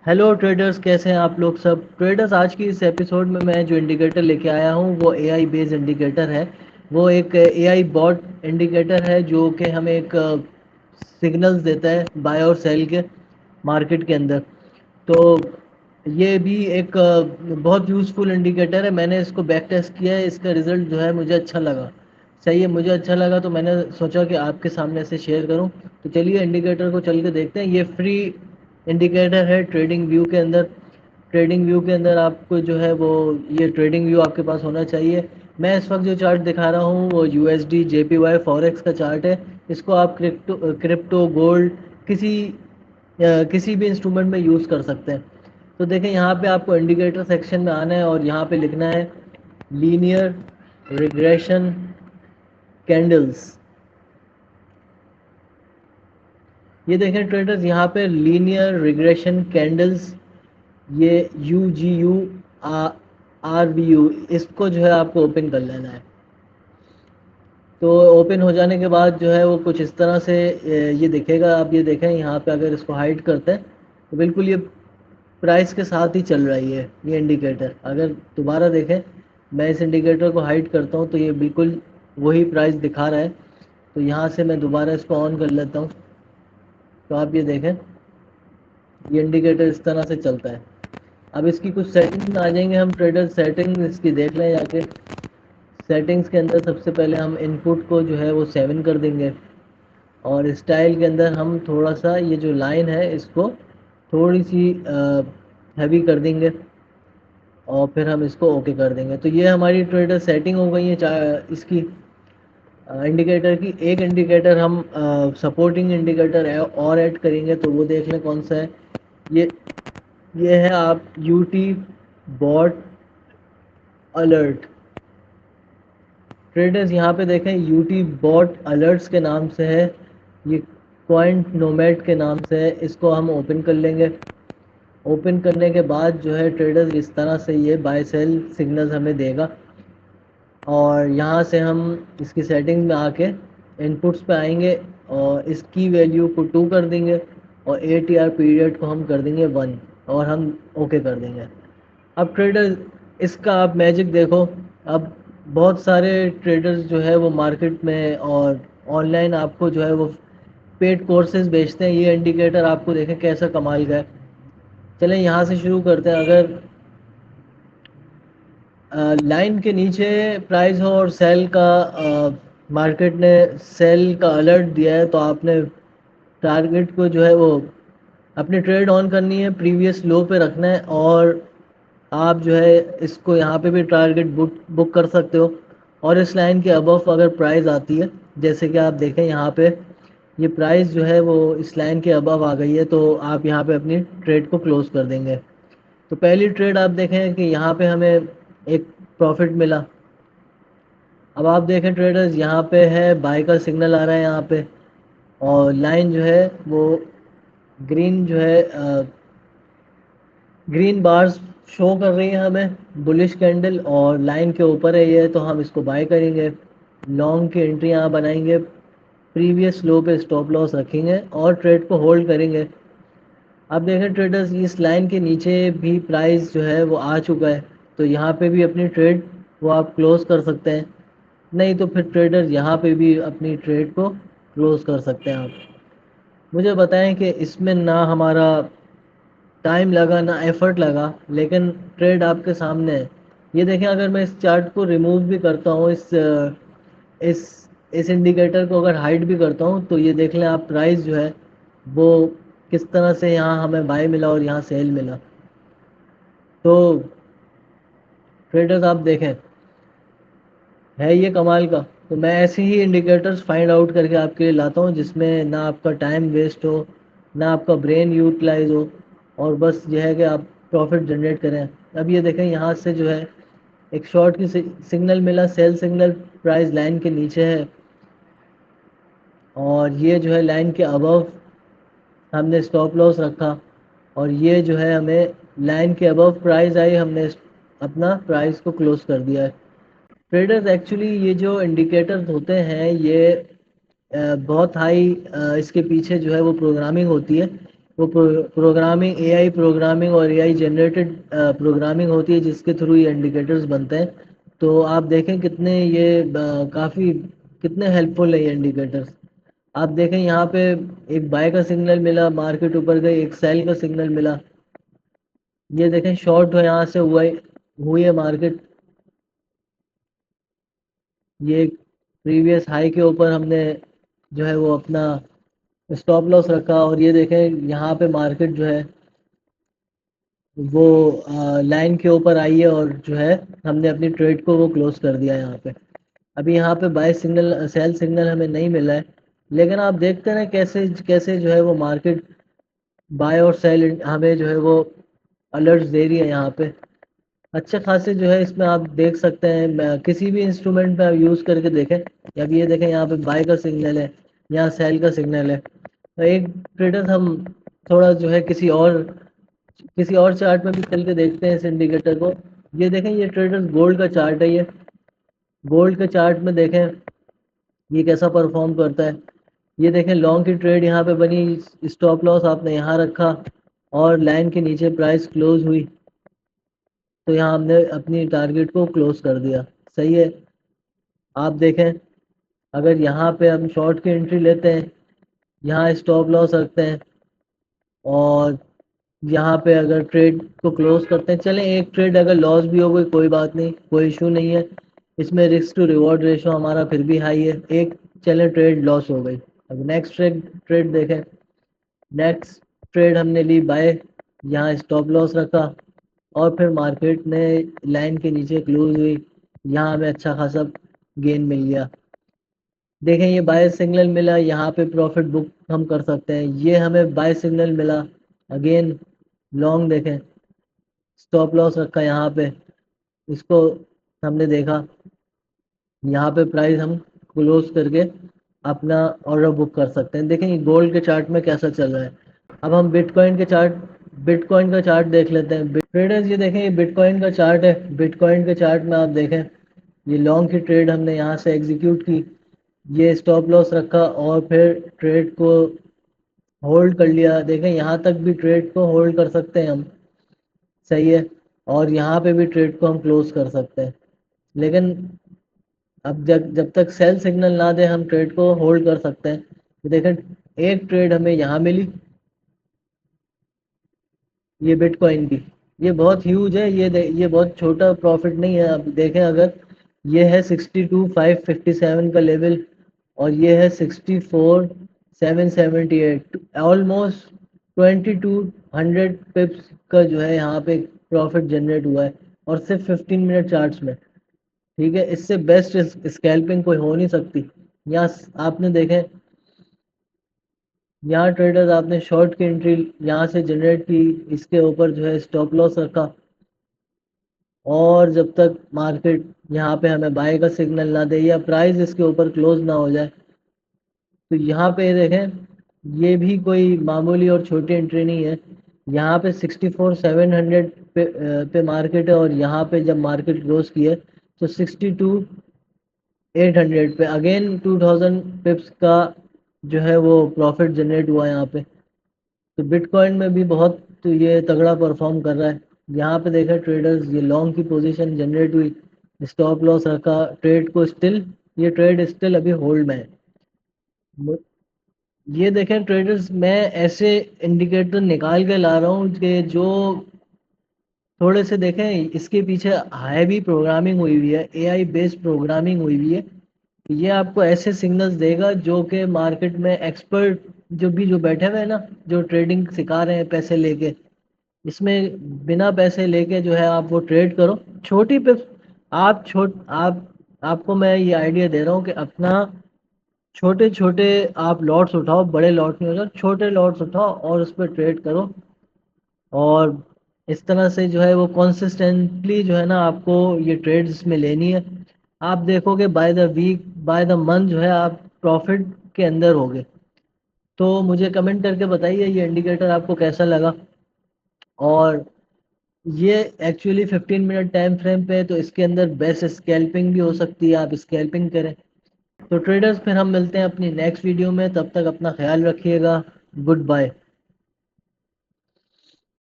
Hello traders, कैसे हैं आप लोग सब। ट्रेडर्स, आज की इस एपिसोड में मैं जो इंडिकेटर लेके आया हूँ वो एआई बेस्ड इंडिकेटर है। वो एक एआई बॉट इंडिकेटर है जो कि हमें एक सिग्नल्स देता है बाय और सेल के मार्केट के अंदर। तो ये भी एक बहुत यूज़फुल इंडिकेटर है। मैंने इसको बैक टेस्ट किया है, इसका रिज़ल्ट जो है मुझे अच्छा लगा। सही है, मुझे अच्छा लगा तो मैंने सोचा कि आपके सामने से शेयर करूं। तो चलिए इंडिकेटर को चल के देखते हैं। ये फ्री इंडिकेटर है ट्रेडिंग व्यू के अंदर। ट्रेडिंग व्यू के अंदर आपको जो है वो ये ट्रेडिंग व्यू आपके पास होना चाहिए। मैं इस वक्त जो चार्ट दिखा रहा हूँ वो यूएसडी जेपीवाई फॉरेक्स का चार्ट है। इसको आप क्रिप्टो गोल्ड किसी किसी भी इंस्ट्रूमेंट में यूज़ कर सकते हैं। तो देखें, यहाँ पे आपको इंडिकेटर सेक्शन में आना है और यहाँ पे लिखना है लीनियर रिग्रेशन कैंडल्स। ये देखें ट्रेडर्स, यहाँ पे लीनियर रिग्रेशन कैंडल्स, ये UGURBU, इसको जो है आपको ओपन कर लेना है। तो ओपन हो जाने के बाद जो है वो कुछ इस तरह से ये दिखेगा। आप ये देखें यहाँ पे, अगर इसको हाइड करते हैं तो बिल्कुल ये प्राइस के साथ ही चल रही है ये इंडिकेटर। अगर दोबारा देखें, मैं इस इंडिकेटर को हाइड करता हूँ तो ये बिल्कुल वही प्राइस दिखा रहा है। तो यहाँ से मैं दोबारा इसको ऑन कर लेता हूँ। तो आप ये देखें, ये इंडिकेटर इस तरह से चलता है। अब इसकी कुछ सेटिंग्स में आ जाएंगे हम ट्रेडर। सेटिंग इसकी देख लें जाके। सेटिंग्स के अंदर सबसे पहले हम इनपुट को जो है वो 7 कर देंगे, और स्टाइल के अंदर हम थोड़ा सा ये जो लाइन है इसको थोड़ी सी हैवी कर देंगे, और फिर हम इसको ओके कर देंगे। तो ये हमारी ट्रेडर सेटिंग हो गई है इसकी इंडिकेटर की। एक इंडिकेटर हम सपोर्टिंग इंडिकेटर और ऐड करेंगे, तो वो देख लें कौन सा है। ये ये है आप यूटी बॉट अलर्ट। ट्रेडर्स यहाँ पे देखें, यूटी बॉट अलर्ट्स के नाम से है, ये कॉइन नोमैड के नाम से है। इसको हम ओपन कर लेंगे। ओपन करने के बाद जो है ट्रेडर्स, इस तरह से ये बाय सेल सिग्नल्स हमें देगा। और यहाँ से हम इसकी सेटिंग में आके इनपुट्स पे आएंगे और इसकी वैल्यू को 2 कर देंगे, और ATR पीरियड को हम कर देंगे 1, और हम ओके कर देंगे। अब ट्रेडर, इसका आप मैजिक देखो। अब बहुत सारे ट्रेडर्स जो है वो मार्केट में और ऑनलाइन आपको जो है वो पेड कोर्सेज बेचते हैं। ये इंडिकेटर आपको देखें कैसा कमाल का है। चलें यहाँ से शुरू करते हैं। अगर लाइन के नीचे प्राइस हो और सेल का मार्केट ने सेल का अलर्ट दिया है, तो आपने टारगेट को जो है वो अपनी ट्रेड ऑन करनी है, प्रीवियस लो पे रखना है, और आप जो है इसको यहाँ पे भी टारगेट बुक कर सकते हो। और इस लाइन के अबव अगर प्राइस आती है, जैसे कि आप देखें यहाँ पे ये प्राइस जो है वो इस लाइन के अबव आ गई है, तो आप यहाँ पे अपनी ट्रेड को क्लोज कर देंगे। तो पहली ट्रेड आप देखें कि यहाँ पे हमें एक प्रॉफिट मिला। अब आप देखें ट्रेडर्स, यहाँ पे है बाय का सिग्नल आ रहा है यहाँ पे, और लाइन जो है वो ग्रीन जो है ग्रीन बार्स शो कर रही है हमें, बुलिश कैंडल, और लाइन के ऊपर है ये, तो हम इसको बाय करेंगे। लॉन्ग की एंट्री यहाँ बनाएंगे, प्रीवियस लो पे स्टॉप लॉस रखेंगे और ट्रेड को होल्ड करेंगे। अब देखें ट्रेडर्स, इस लाइन के नीचे भी प्राइस जो है वो आ चुका है, तो यहाँ पे भी अपनी ट्रेड वो आप क्लोज कर सकते हैं। नहीं तो फिर ट्रेडर्स यहाँ पे भी अपनी ट्रेड को क्लोज कर सकते हैं आप। मुझे बताएं कि इसमें ना हमारा टाइम लगा ना एफर्ट लगा, लेकिन ट्रेड आपके सामने है। ये देखें, अगर मैं इस चार्ट को रिमूव भी करता हूँ, इस इस इंडिकेटर को अगर हाइड भी करता हूँ, तो ये देख लें आप प्राइस जो है वो किस तरह से यहाँ हमें बाय मिला और यहाँ सेल मिला। तो ट्रेडर्स आप देखें, है ये कमाल का। तो मैं ऐसे ही इंडिकेटर्स फाइंड आउट करके आपके लिए लाता हूँ जिसमें ना आपका टाइम वेस्ट हो, ना आपका ब्रेन यूटिलाइज हो, और बस यह है कि आप प्रॉफिट जनरेट करें। अब ये देखें, यहाँ से जो है एक शॉर्ट की सिग्नल मिला, सेल सिग्नल, प्राइस लाइन के नीचे है, और ये जो है लाइन के अबव हमने स्टॉप लॉस रखा, और ये जो है हमें लाइन के अबव प्राइस आई, हमने अपना प्राइस को क्लोज कर दिया है। ट्रेडर्स, एक्चुअली ये जो इंडिकेटर्स होते हैं ये बहुत हाई इसके पीछे जो है वो प्रोग्रामिंग होती है। वो प्रोग्रामिंग, एआई प्रोग्रामिंग और एआई जनरेटेड प्रोग्रामिंग होती है जिसके थ्रू ये इंडिकेटर्स बनते हैं। तो आप देखें कितने ये काफ़ी कितने हेल्पफुल है ये इंडिकेटर्स। आप देखें यहाँ पे एक बाय का सिग्नल मिला, मार्केट ऊपर गई, एक सेल का सिग्नल मिला। ये देखें शॉर्ट हो यहाँ से हुई है मार्केट। ये प्रीवियस हाई के ऊपर हमने जो है वो अपना स्टॉप लॉस रखा, और ये देखें यहाँ पे मार्केट जो है वो लाइन के ऊपर आई है, और जो है हमने अपनी ट्रेड को वो क्लोज कर दिया यहाँ पे। अभी यहाँ पे बाय सिग्नल, सेल सिग्नल हमें नहीं मिला है, लेकिन आप देखते हैं कैसे कैसे जो है वो मार्केट बाय और सेल हमें जो है वो अलर्ट्स दे रही है यहाँ पे। अच्छे खासे जो है इसमें आप देख सकते हैं, किसी भी इंस्ट्रूमेंट पे आप यूज़ करके देखें। अब ये देखें यहाँ पे बाय का सिग्नल है, यहाँ सेल का सिग्नल है। तो एक ट्रेडर हम थोड़ा जो है किसी और चार्ट में भी चल के देखते हैं इस इंडिकेटर को। ये देखें ये ट्रेडर्स गोल्ड का चार्ट है। ये गोल्ड के चार्ट में देखें ये कैसा परफॉर्म करता है। ये देखें लॉन्ग की ट्रेड यहाँ पे बनी, स्टॉप लॉस आपने यहाँ रखा और लाइन के नीचे प्राइस क्लोज हुई, तो यहाँ हमने अपनी टारगेट को क्लोज कर दिया। सही है। आप देखें अगर यहाँ पे हम शॉर्ट की एंट्री लेते हैं, यहाँ स्टॉप लॉस रखते हैं, और यहाँ पे अगर ट्रेड को क्लोज करते हैं, चलें एक ट्रेड अगर लॉस भी हो गई कोई बात नहीं, कोई इशू नहीं है। इसमें रिस्क टू रिवॉर्ड रेशो हमारा फिर भी हाई है। एक चलें ट्रेड लॉस हो गई, अब नेक्स्ट ट्रेड देखें। नेक्स्ट ट्रेड हमने ली बाय, यहाँ स्टॉप लॉस रखा, और फिर मार्केट ने लाइन के नीचे क्लोज हुई, यहाँ हमें अच्छा खासा गेन मिल गया। देखें ये बाय सिग्नल मिला, यहाँ पे प्रॉफिट बुक हम कर सकते हैं। ये हमें बाय सिग्नल मिला, अगेन लॉन्ग देखें, स्टॉप लॉस रखा यहाँ पे, इसको हमने देखा, यहाँ पे प्राइस हम क्लोज करके अपना ऑर्डर बुक कर सकते हैं। देखें ये गोल्ड के चार्ट में कैसा चल रहा है। अब हम बिटकॉइन का चार्ट देख लेते हैं। ट्रेडर्स ये देखें ये बिटकॉइन का चार्ट है। बिटकॉइन के चार्ट में आप देखें ये लॉन्ग की ट्रेड हमने यहाँ से एग्जीक्यूट की, ये स्टॉप लॉस रखा और फिर ट्रेड को होल्ड कर लिया। देखें यहाँ तक भी ट्रेड को होल्ड कर सकते हैं हम। सही है। और यहाँ पे भी ट्रेड को हम क्लोज कर सकते हैं, लेकिन अब जब जब तक सेल सिग्नल ना दे हम ट्रेड को होल्ड कर सकते हैं। तो देखें एक ट्रेड हमें यहाँ मिली, ये बिटकॉइन की, ये बहुत ह्यूज है। ये बहुत छोटा प्रॉफिट नहीं है। अब देखें अगर ये है 62,557 का लेवल, और ये है 64,778, ऑलमोस्ट 2200 पिप्स का जो है यहाँ पे प्रॉफिट जनरेट हुआ है, और सिर्फ 15 मिनट चार्ट्स में। ठीक है, इससे बेस्ट स्कैल्पिंग कोई हो नहीं सकती। यहाँ आपने देखें, यहाँ ट्रेडर्स आपने शॉर्ट की एंट्री यहाँ से जनरेट की, इसके ऊपर जो है स्टॉप लॉस रखा, और जब तक मार्केट यहाँ पे हमें बाय का सिग्नल ना दे या प्राइस इसके ऊपर क्लोज ना हो जाए, तो यहाँ पे देखें ये भी कोई मामूली और छोटी एंट्री नहीं है। यहाँ पे 64,700 पे मार्केट है, और यहाँ पे जब मार्केट क्लोज की है तो 62,800 पे अगेन 2000 पिप्स का जो है वो प्रॉफिट जनरेट हुआ यहाँ पे। तो बिटकॉइन में भी बहुत तो ये तगड़ा परफॉर्म कर रहा है। यहाँ पे देखा ट्रेडर्स ये लॉन्ग की पोजीशन जनरेट हुई, स्टॉप लॉस रखा, ये ट्रेड स्टिल अभी होल्ड में है। ये देखें ट्रेडर्स, मैं ऐसे इंडिकेटर निकाल के ला रहा हूँ कि जो थोड़े से देखें इसके पीछे हैवी प्रोग्रामिंग हुई हुई है, एआई बेस्ड प्रोग्रामिंग हुई हुई है। ये आपको ऐसे सिग्नल्स देगा जो कि मार्केट में एक्सपर्ट जो बैठे हुए हैं ना, जो ट्रेडिंग सिखा रहे हैं पैसे लेके, इसमें बिना पैसे लेके जो है आप वो ट्रेड करो छोटी पे। आप आपको मैं ये आइडिया दे रहा हूँ कि अपना छोटे छोटे आप लॉट्स उठाओ, बड़े लॉट नहीं होगा, छोटे लॉट्स उठाओ और उस पर ट्रेड करो, और इस तरह से जो है वो कंसिस्टेंटली जो है ना आपको ये ट्रेड्स में लेनी है। आप देखोगे by the week, by the month जो है आप प्रॉफिट के अंदर होगे। तो मुझे कमेंट करके बताइए ये इंडिकेटर आपको कैसा लगा। और ये एक्चुअली 15 मिनट टाइम फ्रेम पे है, तो इसके अंदर बेस्ट स्कैल्पिंग भी हो सकती है, आप स्कैल्पिंग करें। तो ट्रेडर्स फिर हम मिलते हैं अपनी नेक्स्ट वीडियो में, तब तक अपना ख्याल रखिएगा। Good bye.